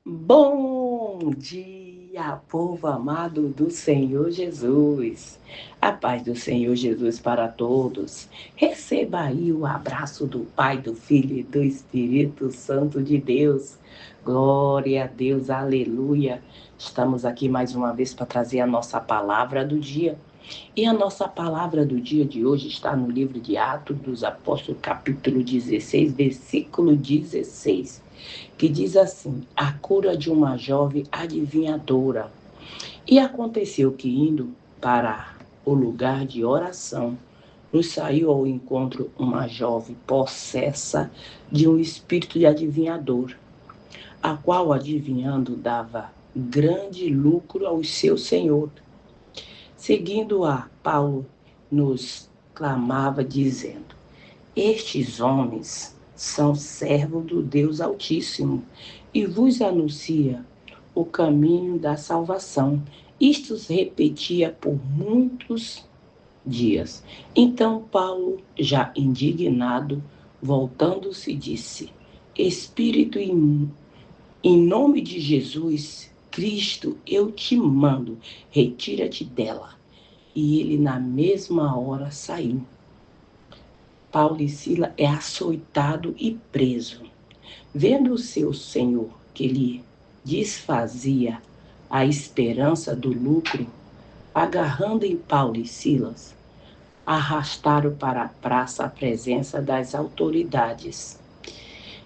Bom dia, povo amado do Senhor Jesus. A paz do Senhor Jesus para todos. Receba aí o abraço do Pai, do Filho e do Espírito Santo de Deus. Glória a Deus, aleluia. Estamos aqui mais uma vez para trazer a nossa palavra do dia. E a nossa palavra do dia de hoje está no livro de Atos dos Apóstolos, capítulo 16, versículo 16, que diz assim: a cura de uma jovem adivinhadora. E aconteceu que, indo para o lugar de oração, nos saiu ao encontro uma jovem possessa de um espírito de adivinhador, a qual, adivinhando, dava grande lucro ao seu senhor. Seguindo-a, Paulo nos clamava, dizendo: estes homens são servos do Deus Altíssimo e vos anuncia o caminho da salvação. Isto se repetia por muitos dias. Então Paulo, já indignado, voltando-se, disse: Espírito, em nome de Jesus Cristo, eu te mando, retira-te dela. E ele, na mesma hora, saiu. Paulo e Sila é açoitado e preso. Vendo o seu senhor que lhe desfazia a esperança do lucro, agarrando em Paulo e Silas, arrastaram para a praça a presença das autoridades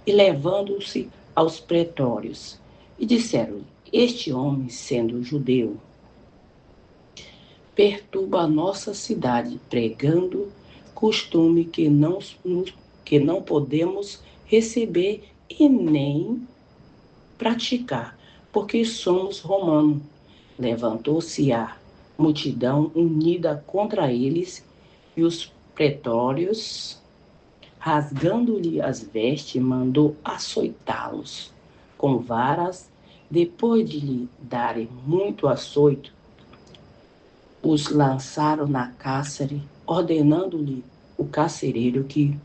e levando-se aos pretórios. E disseram-lhe: este homem, sendo judeu, perturba a nossa cidade, pregando costume que não podemos receber e nem praticar, porque somos romanos. Levantou-se a multidão unida contra eles, e os pretórios, rasgando-lhe as vestes, mandou açoitá-los com varas. Depois de lhe darem muito açoito, os lançaram na cárcere, ordenando-lhe o carcereiro que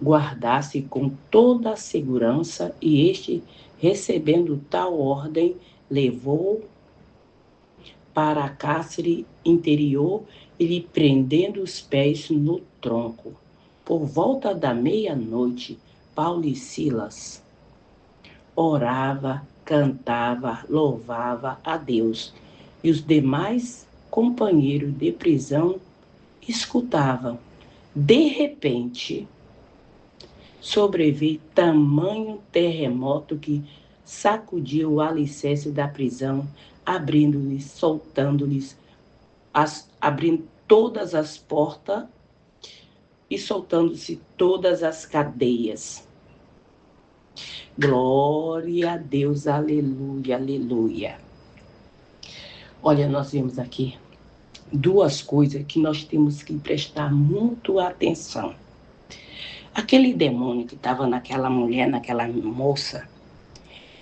guardasse com toda a segurança, e este, recebendo tal ordem, levou para a cárcere interior e lhe prendendo os pés no tronco. Por volta da meia-noite, Paulo e Silas orava, cantava, louvava a Deus, e os demais companheiros de prisão escutavam. De repente, sobreveio tamanho terremoto que sacudiu o alicerce da prisão, abrindo-lhes, soltando-lhes, abrindo todas as portas e soltando-se todas as cadeias. Glória a Deus, aleluia, aleluia. Olha, nós vemos aqui duas coisas que nós temos que prestar muito atenção. Aquele demônio que estava naquela mulher, naquela moça,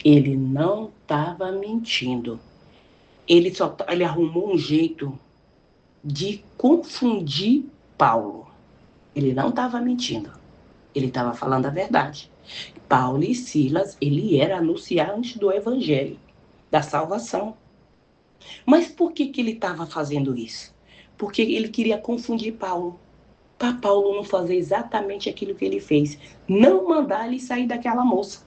ele não estava mentindo. Ele arrumou um jeito de confundir Paulo. Ele não estava mentindo. Ele estava falando a verdade. Paulo e Silas, ele era anunciante do evangelho, da salvação. Mas por que ele estava fazendo isso? Porque ele queria confundir Paulo. Para Paulo não fazer exatamente aquilo que ele fez. Não mandar ele sair daquela moça.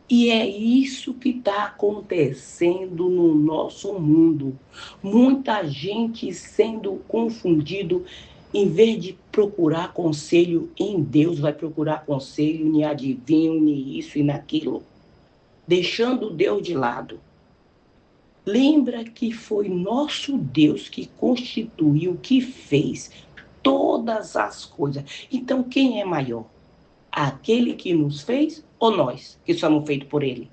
E é isso que está acontecendo no nosso mundo. Muita gente sendo confundido, em vez de procurar conselho em Deus, vai procurar conselho em adivinho, em isso e naquilo, deixando Deus de lado. Lembra que foi nosso Deus que constituiu, que fez todas as coisas. Então, quem é maior? Aquele que nos fez ou nós, que somos feitos por ele?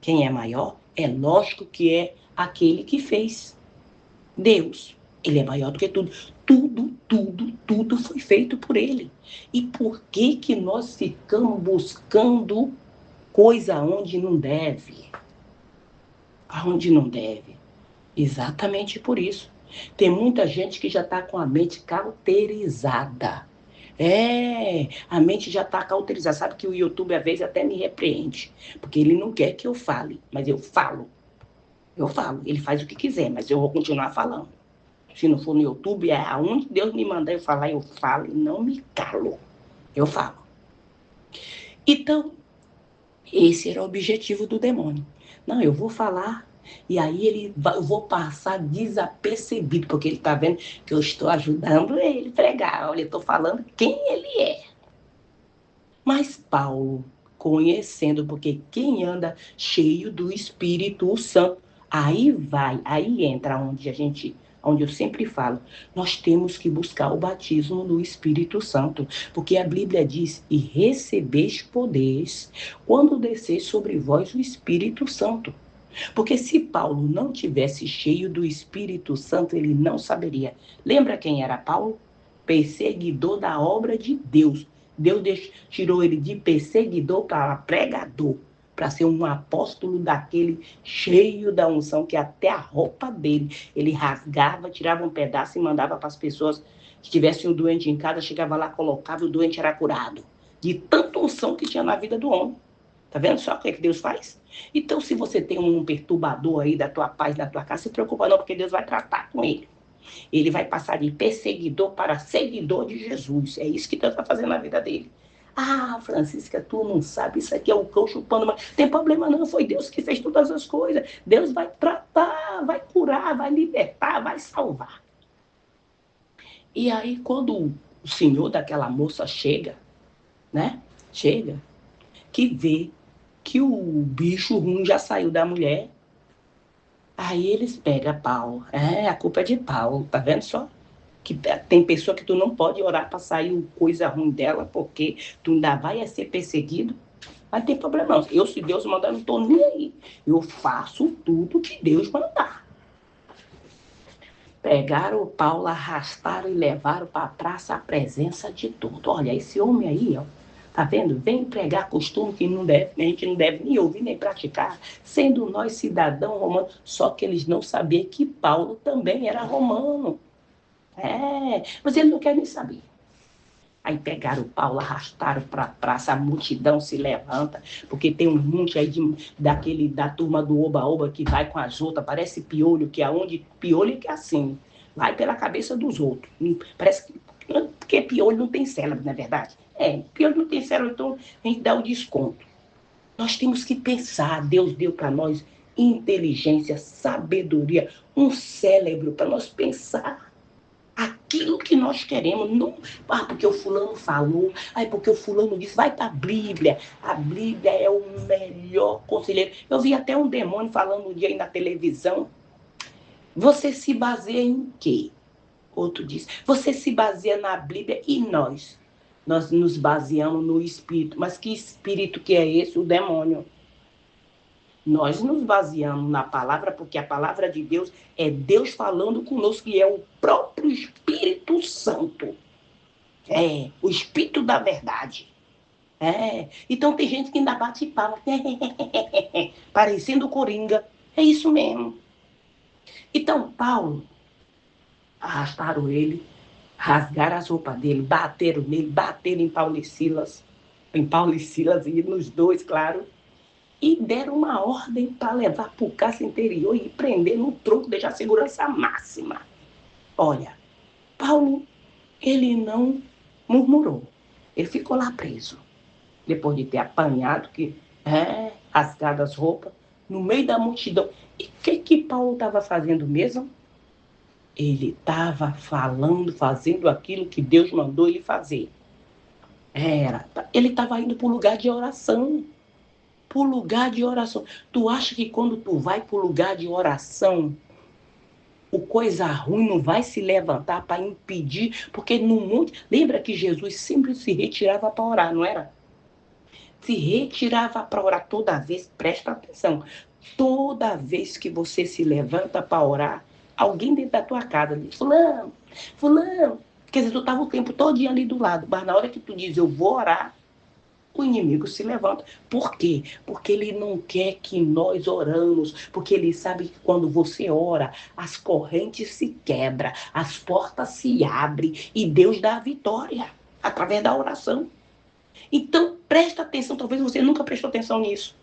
Quem é maior? É lógico que é aquele que fez. Deus, ele é maior do que tudo. Tudo foi feito por ele. E por que que nós ficamos buscando coisa onde não deve? Aonde não deve? Exatamente por isso. Tem muita gente que já está com a mente cauterizada. A mente já está cauterizada. Sabe que o YouTube às vezes até me repreende, porque ele não quer que eu fale, mas eu falo. Eu falo, ele faz o que quiser, mas eu vou continuar falando. Se não for no YouTube, é aonde Deus me mandar eu falar, eu falo e não me calo. Eu falo. Então, esse era o objetivo do demônio. Não, eu vou falar e aí eu vou passar desapercebido, porque ele está vendo que eu estou ajudando ele a pregar. Olha, eu estou falando quem ele é. Mas Paulo, conhecendo, porque quem anda cheio do Espírito Santo, aí entra onde eu sempre falo, nós temos que buscar o batismo no Espírito Santo, porque a Bíblia diz, e recebeis poderes quando descer sobre vós o Espírito Santo. Porque se Paulo não tivesse cheio do Espírito Santo, ele não saberia. Lembra quem era Paulo? Perseguidor da obra de Deus. Deus tirou ele de perseguidor para pregador, para ser um apóstolo daquele cheio da unção, que até a roupa dele ele rasgava, tirava um pedaço e mandava para as pessoas que tivessem um doente em casa, chegava lá, colocava e o doente era curado. De tanta unção que tinha na vida do homem. Tá vendo só o que Deus faz? Então, se você tem um perturbador aí da tua paz, da tua casa, se preocupa não, porque Deus vai tratar com ele. Ele vai passar de perseguidor para seguidor de Jesus. É isso que Deus está fazendo na vida dele. Ah, Francisca, tu não sabe, isso aqui é o cão chupando, mas tem problema não, foi Deus que fez todas as coisas. Deus vai tratar, vai curar, vai libertar, vai salvar. E aí, quando o senhor daquela moça chega, né? Chega, que vê que o bicho ruim já saiu da mulher. Aí eles pegam Paulo. A culpa é de Paulo, tá vendo só? Que tem pessoa que tu não pode orar para sair coisa ruim dela, porque tu ainda vai ser perseguido. Mas tem problema não. Eu, se Deus mandar, não tô nem aí. Eu faço tudo que Deus mandar. Pegaram o Paulo, arrastaram e levaram para a praça a presença de tudo. Olha, esse homem aí, ó, tá vendo? Vem pregar costume que não deve, a gente não deve nem ouvir nem praticar, sendo nós cidadão romano, só que eles não sabiam que Paulo também era romano. Mas eles não querem nem saber. Aí pegaram o Paulo, arrastaram para a praça, a multidão se levanta, porque tem um monte aí da turma do Oba-Oba que vai com as outras, parece piolho, que aonde piolho que é assim, vai pela cabeça dos outros. Parece que, porque piolho não tem cérebro, não é verdade? Piolho não tem cérebro, então a gente dá o desconto. Nós temos que pensar, Deus deu para nós inteligência, sabedoria, um cérebro para nós pensar aquilo que nós queremos, não porque o fulano falou, porque o fulano disse, vai para a Bíblia é o melhor conselheiro. Eu vi até um demônio falando um dia aí na televisão, você se baseia em quê? Outro disse, você se baseia na Bíblia e nós nos baseamos no Espírito, mas que Espírito que é esse? O demônio. Nós nos baseamos na palavra, porque a palavra de Deus é Deus falando conosco, que é o próprio Espírito Santo. O Espírito da verdade. Então tem gente que ainda bate palma, parecendo Coringa. É isso mesmo. Então, Paulo, arrastaram ele, rasgaram as roupas dele, bateram nele, bateram em Paulo e Silas, e nos dois, claro, e deram uma ordem para levar para o cárcere interior e prender no tronco, deixar segurança máxima. Olha, Paulo, ele não murmurou. Ele ficou lá preso. Depois de ter apanhado, rasgado as roupas, no meio da multidão. E o que Paulo estava fazendo mesmo? Ele estava falando, fazendo aquilo que Deus mandou ele fazer. Ele estava indo para o lugar de oração. Por lugar de oração. Tu acha que quando tu vai para o lugar de oração, o coisa ruim não vai se levantar para impedir? Porque no mundo, lembra que Jesus sempre se retirava para orar, não era? Se retirava para orar toda vez, presta atenção, toda vez que você se levanta para orar, alguém dentro da tua casa diz, fulano, quer dizer, tu estava o tempo todo ali do lado, mas na hora que tu diz, eu vou orar, o inimigo se levanta. Por quê? Porque ele não quer que nós oramos, porque ele sabe que quando você ora, as correntes se quebram, as portas se abrem e Deus dá a vitória. através da oração. Então, presta atenção, talvez você nunca prestou atenção nisso.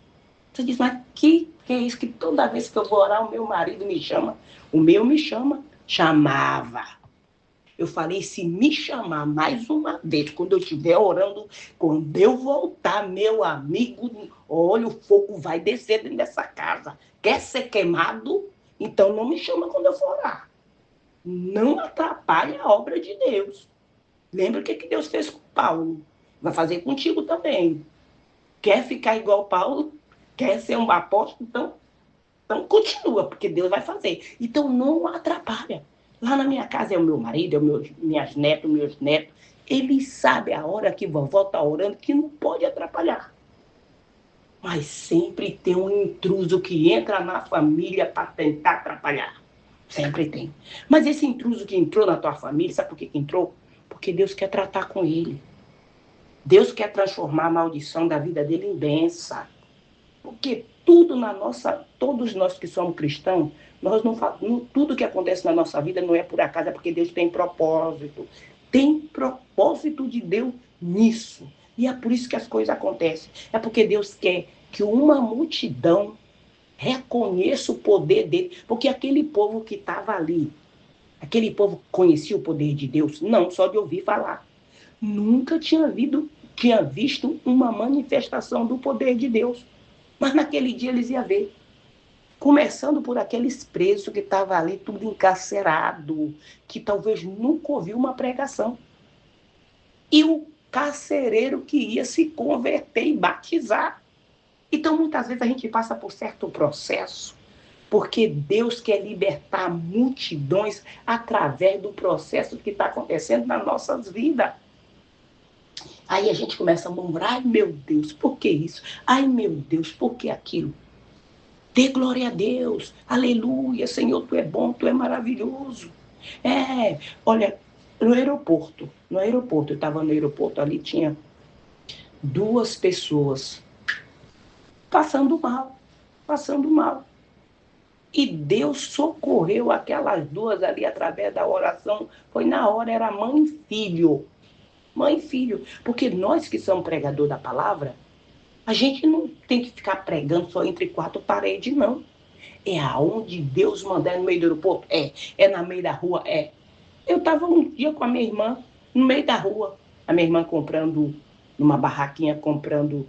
Você diz, mas que é isso que toda vez que eu vou orar, o meu marido me chama? O meu me chama? Chamava. Eu falei, se me chamar mais uma vez, quando eu estiver orando, quando eu voltar, meu amigo, olha, o fogo vai descer dentro dessa casa. Quer ser queimado? Então não me chama quando eu for orar. Não atrapalhe a obra de Deus. Lembra o que Deus fez com Paulo? Vai fazer contigo também. Quer ficar igual Paulo? Quer ser um apóstolo? Então continua, porque Deus vai fazer. Então não atrapalha. Lá na minha casa é o meu marido, é minhas netas, meus netos. Ele sabe a hora que vovó está orando que não pode atrapalhar. Mas sempre tem um intruso que entra na família para tentar atrapalhar. Sempre tem. Mas esse intruso que entrou na tua família, sabe por que entrou? Porque Deus quer tratar com ele. Deus quer transformar a maldição da vida dele em bênção. Porque todos nós que somos cristãos, tudo que acontece na nossa vida não é por acaso, é porque Deus tem propósito. Tem propósito de Deus nisso. E é por isso que as coisas acontecem. É porque Deus quer que uma multidão reconheça o poder dele. Porque aquele povo que estava ali, aquele povo conhecia o poder de Deus? Não, só de ouvir falar. Nunca tinha visto uma manifestação do poder de Deus. Mas naquele dia eles iam ver. Começando por aqueles presos que estavam ali, tudo encarcerado, que talvez nunca ouviu uma pregação. E o carcereiro que ia se converter e batizar. Então, muitas vezes a gente passa por certo processo, porque Deus quer libertar multidões através do processo que está acontecendo nas nossas vidas. Aí a gente começa a murmurar, ai meu Deus, por que isso? Ai meu Deus, por que aquilo? Dê glória a Deus, aleluia, Senhor, Tu é bom, Tu é maravilhoso. Olha, no aeroporto, eu estava no aeroporto, ali tinha 2 pessoas passando mal. E Deus socorreu aquelas 2 ali através da oração, foi na hora, era mãe e filho. Mãe e filho, porque nós que somos pregador da palavra, a gente não tem que ficar pregando só entre 4 paredes, não. É aonde Deus mandar, no meio do aeroporto? É na meio da rua? É. Eu estava um dia com a minha irmã, no meio da rua. A minha irmã comprando, numa barraquinha, comprando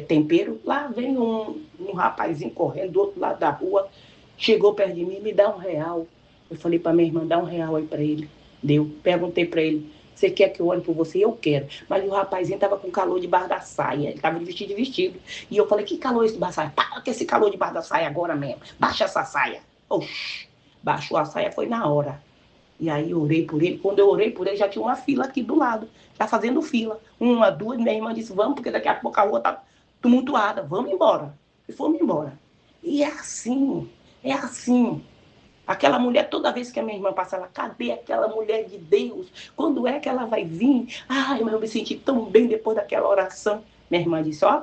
tempero. Lá vem um rapazinho correndo do outro lado da rua, chegou perto de mim, me dá R$1. Eu falei para minha irmã, dá R$1 aí para ele. Deu. Perguntei para ele, você quer que eu olhe por você? Eu quero. Mas o rapazinho estava com calor debaixo da saia. Ele estava de vestido. E eu falei, que calor é esse debaixo da saia? Para com esse calor debaixo da saia agora mesmo. Baixa essa saia. Oxi. Baixou a saia, foi na hora. E aí eu orei por ele. Quando eu orei por ele, já tinha uma fila aqui do lado. Já fazendo fila. 1, 2, minha irmã disse, vamos, porque daqui a pouco a rua está tumultuada. Vamos embora. E fomos embora. E é assim. É assim. Aquela mulher, toda vez que a minha irmã passa, ela, cadê aquela mulher de Deus? Quando é que ela vai vir? Ai, mas eu me senti tão bem depois daquela oração. Minha irmã disse, ó,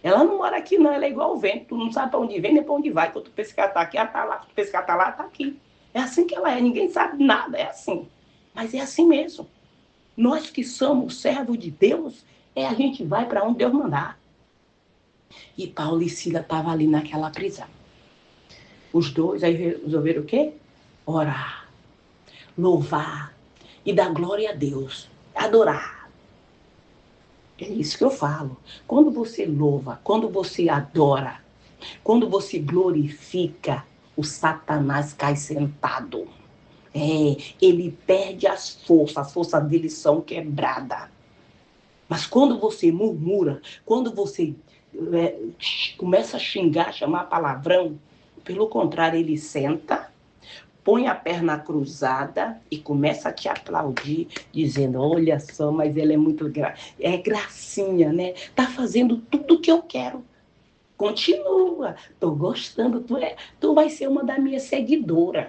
ela não mora aqui não, ela é igual o vento. Tu não sabe para onde vem nem para onde vai. Quando tu pensa que ela está aqui, ela está lá. Quando tu pensa que ela está lá, ela está aqui. É assim que ela é, ninguém sabe nada, é assim. Mas é assim mesmo. Nós que somos servos de Deus, a gente vai para onde Deus mandar. E Paulo e Sila estavam ali naquela prisão. Os 2 aí resolveram o quê? Orar, louvar e dar glória a Deus, adorar. É isso que eu falo. Quando você louva, quando você adora, quando você glorifica, o Satanás cai sentado. Ele perde as forças dele são quebradas. Mas quando você murmura, quando você começa a xingar, chamar palavrão, pelo contrário, ele senta, põe a perna cruzada e começa a te aplaudir, dizendo, olha só, mas ele é muito gracinha, né? Tá fazendo tudo o que eu quero. Continua, tô gostando, tu vai ser uma das minhas seguidoras.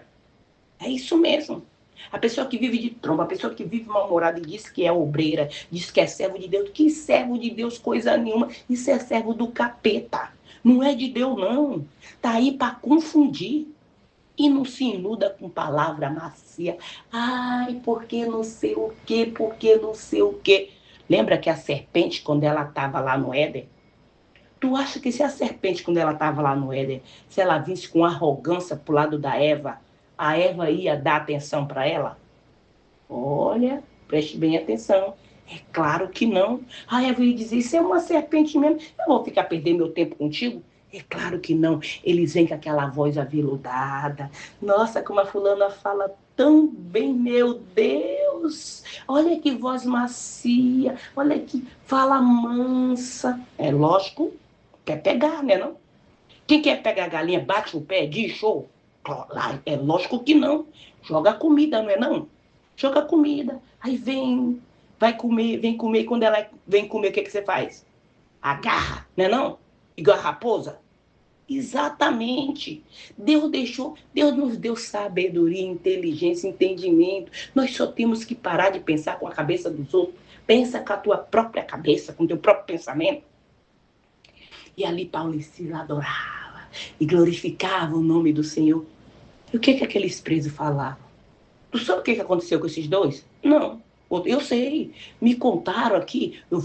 É isso mesmo. A pessoa que vive de tromba, a pessoa que vive mal-humorada e diz que é obreira, diz que é servo de Deus. Que servo de Deus, coisa nenhuma. Isso é servo do capeta. Não é de Deus, não. Tá aí para confundir. E não se iluda com palavra macia. Ai, porque não sei o quê, porque não sei o quê. Lembra que a serpente, quando ela estava lá no Éden, tu acha que se a serpente, quando ela estava lá no Éden, se ela visse com arrogância pro lado da Eva, a Eva ia dar atenção para ela? Olha, preste bem atenção. É claro que não. A Eva ia dizer, isso é uma serpente mesmo, eu vou ficar perdendo meu tempo contigo? É claro que não. Eles vêm com aquela voz aveludada. Nossa, como a fulana fala tão bem, meu Deus. Olha que voz macia. Olha que fala mansa. É lógico, quer pegar, né não? Quem quer pegar a galinha, bate o pé, diz show? É lógico que não. Joga comida, não é não? Joga comida. Aí vem, vai comer, vem comer. E quando ela vem comer, o que você faz? Agarra, não é não? Igual a raposa. Exatamente. Deus nos deu sabedoria, inteligência, entendimento. Nós só temos que parar de pensar com a cabeça dos outros. Pensa com a tua própria cabeça, com o teu próprio pensamento. E ali Paulo e Silas adorava e glorificava o nome do Senhor. E o que aqueles presos falavam? Tu sabe o que aconteceu com esses dois? Não. Eu sei. Me contaram aqui, eu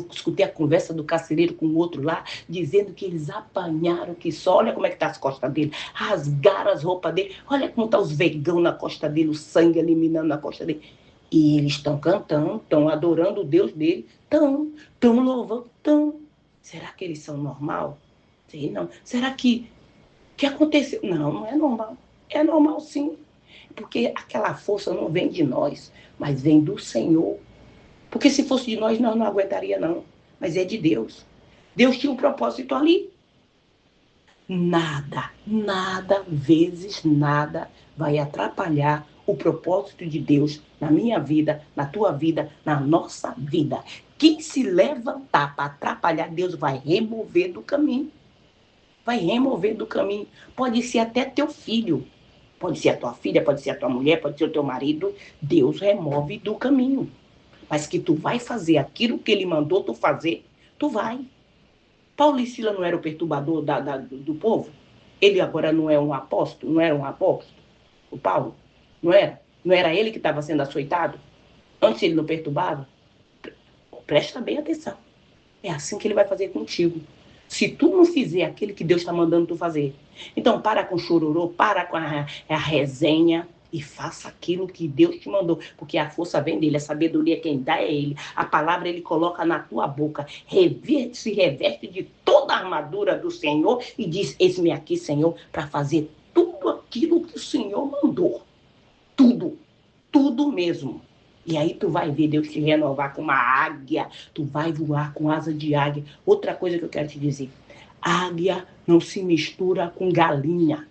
escutei a conversa do carcereiro com o outro lá, dizendo que eles apanharam que só. Olha como é que tá as costas dele. Rasgaram as roupas dele. Olha como tá os vegão na costa dele, o sangue eliminando na costa dele. E eles estão cantando, estão adorando o Deus dele, estão louvando, estão. Será que eles são normal? Sei não. Será que aconteceu? Não, não é normal. É normal sim. Porque aquela força não vem de nós, mas vem do Senhor. Porque se fosse de nós não aguentaria não. Mas é de Deus. Deus tinha um propósito ali. Nada, vezes nada, vai atrapalhar o propósito de Deus na minha vida, na tua vida, na nossa vida. Quem se levantar para atrapalhar, Deus vai remover do caminho. Vai remover do caminho. Pode ser até teu filho. Pode ser a tua filha, pode ser a tua mulher, pode ser o teu marido. Deus remove do caminho. Mas que tu vai fazer aquilo que ele mandou tu fazer, tu vai. Paulo e Silas não era o perturbador do povo? Ele agora não é um apóstolo? Não era um apóstolo? O Paulo? Não era? Não era ele que estava sendo açoitado? Antes ele não perturbava? Presta bem atenção. É assim que ele vai fazer contigo. Se tu não fizer aquilo que Deus está mandando tu fazer. Então para com o chororô, para com a resenha e faça aquilo que Deus te mandou. Porque a força vem dele, a sabedoria quem dá é ele. A palavra ele coloca na tua boca. Se reveste de toda a armadura do Senhor e diz, eis-me aqui, Senhor, para fazer tudo aquilo que o Senhor mandou. Tudo mesmo. E aí tu vai ver Deus te renovar com uma águia. Tu vai voar com asa de águia. Outra coisa que eu quero te dizer. Águia não se mistura com galinha.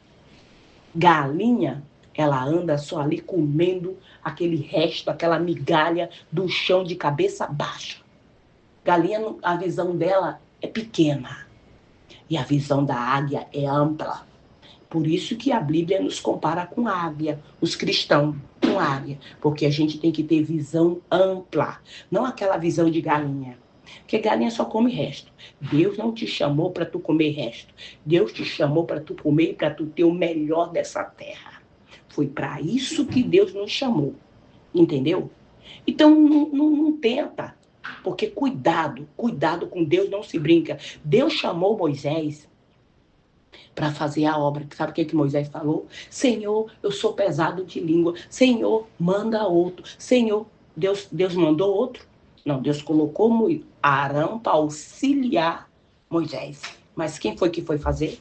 Galinha, ela anda só ali comendo aquele resto, aquela migalha do chão de cabeça baixa. Galinha, a visão dela é pequena. E a visão da águia é ampla. Por isso que a Bíblia nos compara com águia, os cristãos com águia, porque a gente tem que ter visão ampla, não aquela visão de galinha. Porque galinha só come resto. Deus não te chamou para tu comer resto. Deus te chamou para tu comer e para tu ter o melhor dessa terra. Foi para isso que Deus nos chamou. Entendeu? Então não tenta, porque cuidado com Deus não se brinca. Deus chamou Moisés para fazer a obra. Sabe o que Moisés falou? Senhor, eu sou pesado de língua. Senhor, manda outro. Senhor, Deus mandou outro? Não, Deus colocou Arão para auxiliar Moisés. Mas quem foi que foi fazer?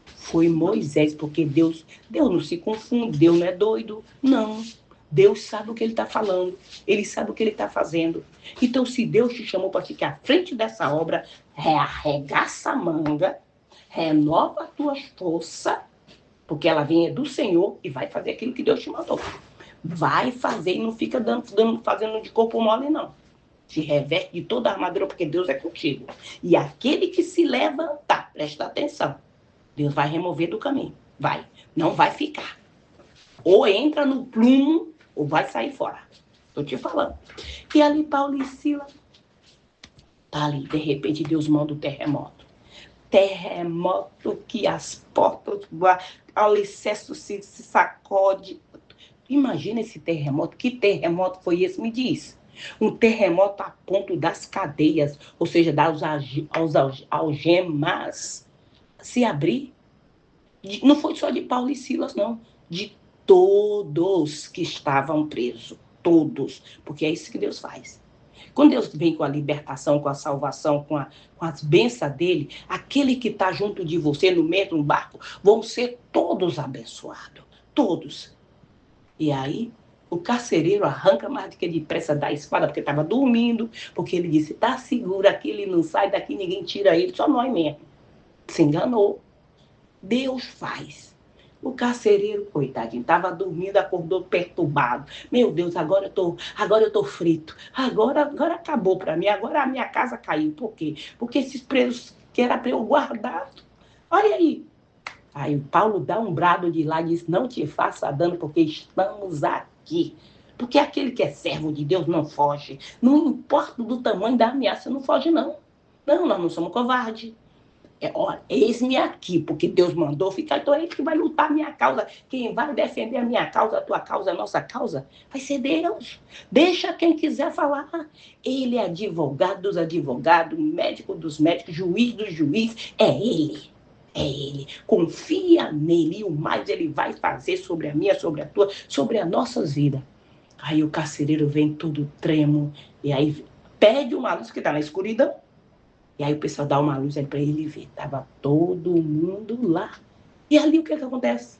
Foi Moisés, porque Deus não se confunde, Deus não é doido. Não. Deus sabe o que ele está falando. Ele sabe o que ele está fazendo. Então, se Deus te chamou para ficar à frente dessa obra, arregaça a manga, renova as tuas forças, porque ela vem do Senhor e vai fazer aquilo que Deus te mandou. Vai fazer e não fica fazendo de corpo mole, não. Se reveste de toda a armadura, porque Deus é contigo. E aquele que se levantar, presta atenção, Deus vai remover do caminho. Vai. Não vai ficar. Ou entra no plumo, ou vai sair fora. Estou te falando. E ali Paulo e Silas, tá ali, de repente Deus manda o terremoto. Terremoto que as portas alicerce se sacode. Imagina esse terremoto. Que terremoto foi esse? Me diz. Um terremoto a ponto das cadeias, ou seja, das algemas se abrir. Não foi só de Paulo e Silas, não. De todos que estavam presos. Todos. Porque é isso que Deus faz. Quando Deus vem com a libertação, com a salvação, com as bênçãos dele, aquele que está junto de você no mesmo barco, vão ser todos abençoados. Todos. E aí, o carcereiro arranca mais do que depressa da espada, porque estava dormindo, porque ele disse, tá seguro aqui, ele não sai daqui, ninguém tira ele, só nós mesmo. Se enganou. Deus faz. O carcereiro, coitadinho, estava dormindo, acordou perturbado. Meu Deus, agora eu tô frito. Agora acabou para mim, agora a minha casa caiu. Por quê? Porque esses presos que era para eu guardar. Olha aí. Aí Paulo dá um brado de lá e diz, não te faça dano, porque estamos aqui. Porque aquele que é servo de Deus não foge. Não importa do tamanho da ameaça, não foge não. Não, nós não somos covardes. Eis-me aqui, porque Deus mandou ficar, então é ele que vai lutar a minha causa. Quem vai defender a minha causa, a tua causa, a nossa causa, vai ser Deus. Deixa quem quiser falar. Ele é advogado dos advogados, médico dos médicos, juiz dos juízes, é ele. É ele. Confia nele e o mais ele vai fazer sobre a minha, sobre a tua, sobre as nossas vidas. Aí o carcereiro vem todo tremo, e aí pede uma luz que está na escuridão. E aí o pessoal dá uma luz para ele ver. Estava todo mundo lá. E ali o que acontece?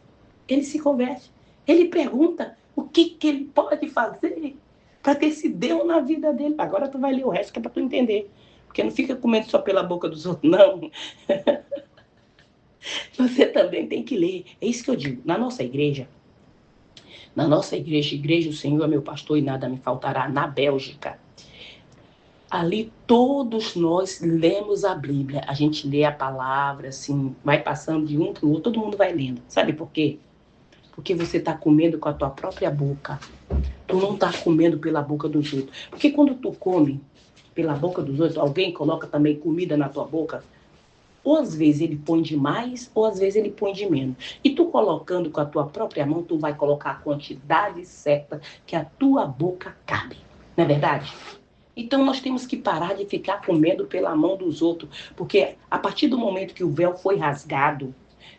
Ele se converte. Ele pergunta o que ele pode fazer para ter esse Deus na vida dele. Agora tu vai ler o resto que é para tu entender. Porque não fica comendo só pela boca dos outros, não. Você também tem que ler. É isso que eu digo. Na nossa igreja, igreja, o Senhor é meu pastor e nada me faltará, na Bélgica. Ali todos nós lemos a Bíblia, a gente lê a palavra, assim, vai passando de um para o outro, todo mundo vai lendo. Sabe por quê? Porque você está comendo com a tua própria boca. Tu não está comendo pela boca dos outros. Porque quando tu come pela boca dos outros, alguém coloca também comida na tua boca, ou às vezes ele põe de mais, ou às vezes ele põe de menos. E tu colocando com a tua própria mão, tu vai colocar a quantidade certa que a tua boca cabe. Não é verdade? Então nós temos que parar de ficar comendo pela mão dos outros, porque a partir do momento que o véu foi rasgado,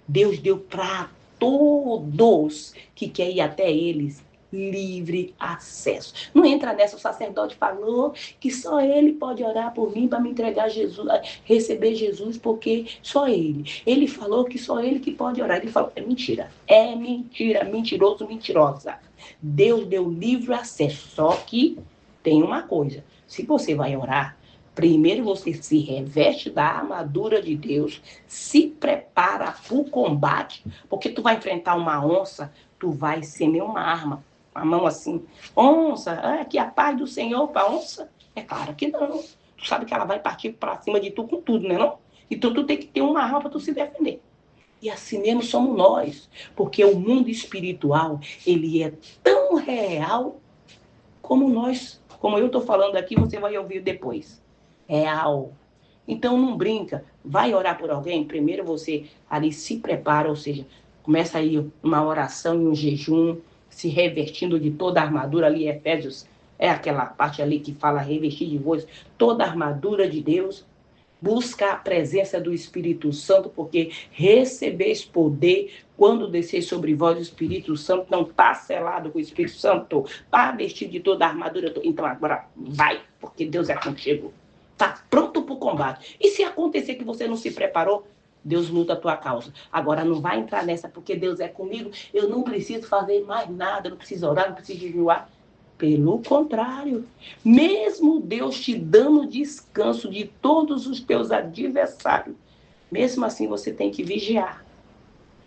Deus deu para todos que querem ir até eles livre acesso. Não entra nessa, o sacerdote falou que só ele pode orar por mim para me entregar Jesus, receber Jesus, porque só ele. Ele falou que só ele que pode orar. Ele falou, é mentira, mentiroso, mentirosa. Deus deu livre acesso, só que tem uma coisa. Se você vai orar, primeiro você se reveste da armadura de Deus, se prepara para o combate, porque tu vai enfrentar uma onça, tu vai semer uma arma, a mão assim, onça, que a paz do Senhor para onça? É claro que não. Tu sabe que ela vai partir para cima de tu com tudo, né não? Então tu tem que ter uma arma para tu se defender. E assim mesmo somos nós, porque o mundo espiritual, ele é tão real como nós. Como eu estou falando aqui, você vai ouvir depois. Real. Então não brinca. Vai orar por alguém? Primeiro você ali se prepara, ou seja, começa aí uma oração e um jejum, se revestindo de toda a armadura ali, Efésios, é aquela parte ali que fala revestir de vós toda a armadura de Deus. Busca a presença do Espírito Santo, porque recebeis poder quando descer sobre vós o Espírito Santo. Não está selado com o Espírito Santo, está vestido de toda a armadura. Então agora vai, porque Deus é contigo. Está pronto para o combate. E se acontecer que você não se preparou, Deus luta a tua causa. Agora não vai entrar nessa, porque Deus é comigo, eu não preciso fazer mais nada, não preciso orar, não preciso jejuar. Pelo contrário, mesmo Deus te dando descanso de todos os teus adversários, mesmo assim você tem que vigiar.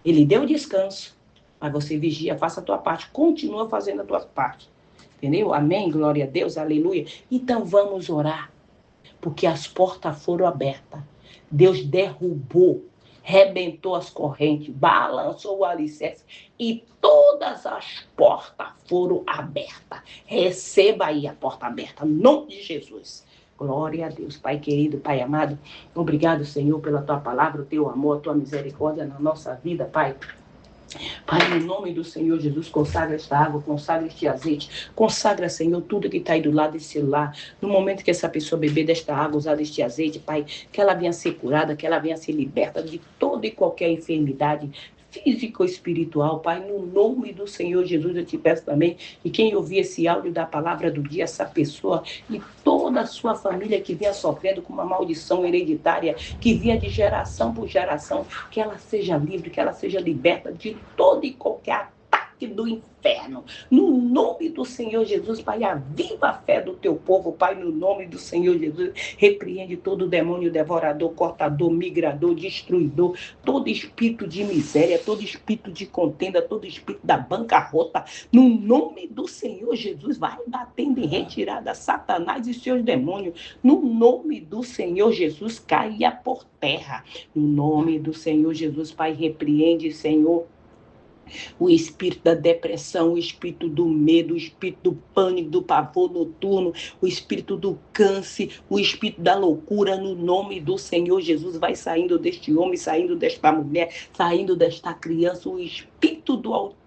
Ele deu descanso, mas você vigia, faça a tua parte, continua fazendo a tua parte. Entendeu? Amém? Glória a Deus, aleluia. Então vamos orar, porque as portas foram abertas. Deus derrubou, rebentou as correntes, balançou o alicerce e todas as portas foram abertas. Receba aí a porta aberta, em nome de Jesus. Glória a Deus, Pai querido, Pai amado. Obrigado, Senhor, pela tua palavra, o teu amor, a tua misericórdia na nossa vida, Pai. Pai, no nome do Senhor Jesus, consagra esta água, consagra este azeite, consagra, Senhor, tudo que está aí do lado desse lar. No momento que essa pessoa beber desta água, usar deste azeite, Pai, que ela venha ser curada, que ela venha ser liberta de toda e qualquer enfermidade física ou espiritual, Pai, no nome do Senhor Jesus, eu te peço também, e quem ouvir esse áudio da palavra do dia, essa pessoa e toda a sua família que vinha sofrendo com uma maldição hereditária, que vinha de geração por geração, que ela seja livre, que ela seja liberta de todo e qualquer ataque do inferno. No nome do Senhor Jesus, Pai, aviva a fé do teu povo, Pai, no nome do Senhor Jesus. Repreende todo demônio devorador, cortador, migrador, destruidor, todo espírito de miséria, todo espírito de contenda, todo espírito da bancarrota. No nome do Senhor Jesus, vai batendo em retirada Satanás e seus demônios. No nome do Senhor Jesus, caia por terra. No nome do Senhor Jesus, Pai, repreende, Senhor, o espírito da depressão, o espírito do medo, o espírito do pânico, do pavor noturno, o espírito do câncer, o espírito da loucura, no nome do Senhor Jesus, vai saindo deste homem, saindo desta mulher, saindo desta criança, o espírito do autismo,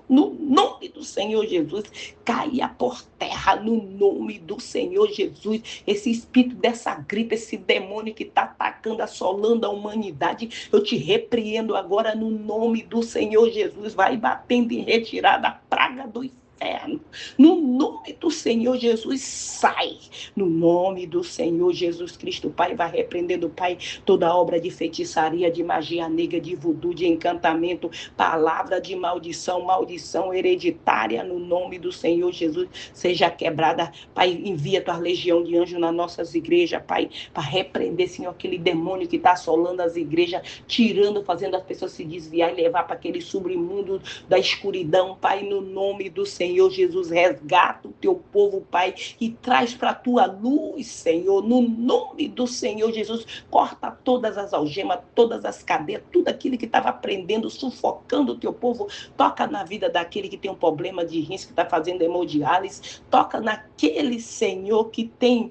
no nome do Senhor Jesus, caia por terra, no nome do Senhor Jesus. Esse espírito dessa gripe, esse demônio que está atacando, assolando a humanidade, eu te repreendo agora no nome do Senhor Jesus. Vai batendo em retirada a praga do inferno. No nome do Senhor Jesus, sai. No nome do Senhor Jesus Cristo, Pai, vai repreendendo, Pai, toda obra de feitiçaria, de magia negra, de voodoo, de encantamento, palavra de maldição, maldição hereditária, no nome do Senhor Jesus, seja quebrada. Pai, envia tua legião de anjos nas nossas igrejas, Pai, para repreender, Senhor, aquele demônio que está assolando as igrejas, tirando, fazendo as pessoas se desviar e levar para aquele submundo da escuridão, Pai, no nome do Senhor Jesus, resgata o teu povo, Pai, e traz para a tua luz, Senhor, no nome do Senhor Jesus, corta todas as algemas, todas as cadeias, tudo aquilo que estava prendendo, sufocando o teu povo, toca na vida daquele que tem um problema de rins, que está fazendo hemodiálise, toca naquele, Senhor, que tem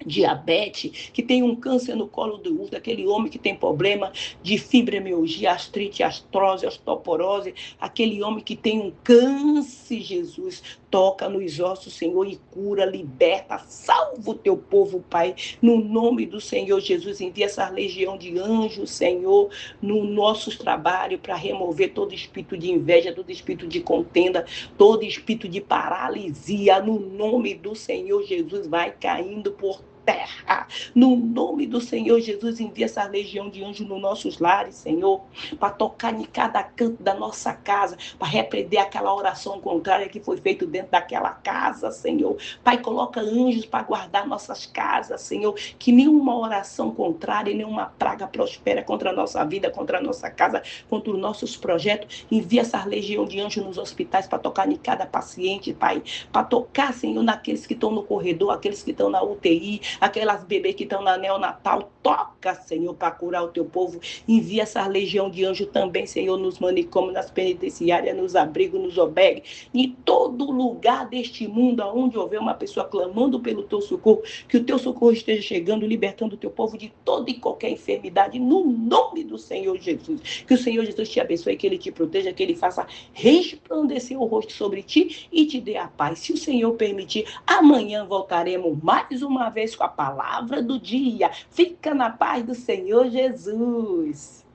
diabetes, que tem um câncer no colo do útero, aquele homem que tem problema de fibromialgia, artrite, artrose, osteoporose, aquele homem que tem um câncer, Jesus, toca nos ossos, Senhor, e cura, liberta, salva o teu povo, Pai, no nome do Senhor Jesus, envia essa legião de anjos, Senhor, no nosso trabalho, para remover todo espírito de inveja, todo espírito de contenda, todo espírito de paralisia, no nome do Senhor Jesus, vai caindo por terra. No nome do Senhor Jesus, envia essa legião de anjos nos nossos lares, Senhor, para tocar em cada canto da nossa casa, para repreender aquela oração contrária que foi feita dentro daquela casa, Senhor. Pai, coloca anjos para guardar nossas casas, Senhor, que nenhuma oração contrária, nenhuma praga prospera contra a nossa vida, contra a nossa casa, contra os nossos projetos. Envia essa legião de anjos nos hospitais para tocar em cada paciente, Pai, para tocar, Senhor, naqueles que estão no corredor, aqueles que estão na UTI, aquelas bebês que estão na neonatal, toca, Senhor, para curar o teu povo. Envia essa legião de anjo também, Senhor, nos manicômios, nas penitenciárias, nos abrigos, nos OBEG, em todo lugar deste mundo, onde houver uma pessoa clamando pelo teu socorro, que o teu socorro esteja chegando, libertando o teu povo de toda e qualquer enfermidade, no nome do Senhor Jesus. Que o Senhor Jesus te abençoe, que Ele te proteja, que Ele faça resplandecer o rosto sobre ti e te dê a paz. Se o Senhor permitir, amanhã voltaremos mais uma vez com a palavra do dia. Fica na paz do Senhor Jesus.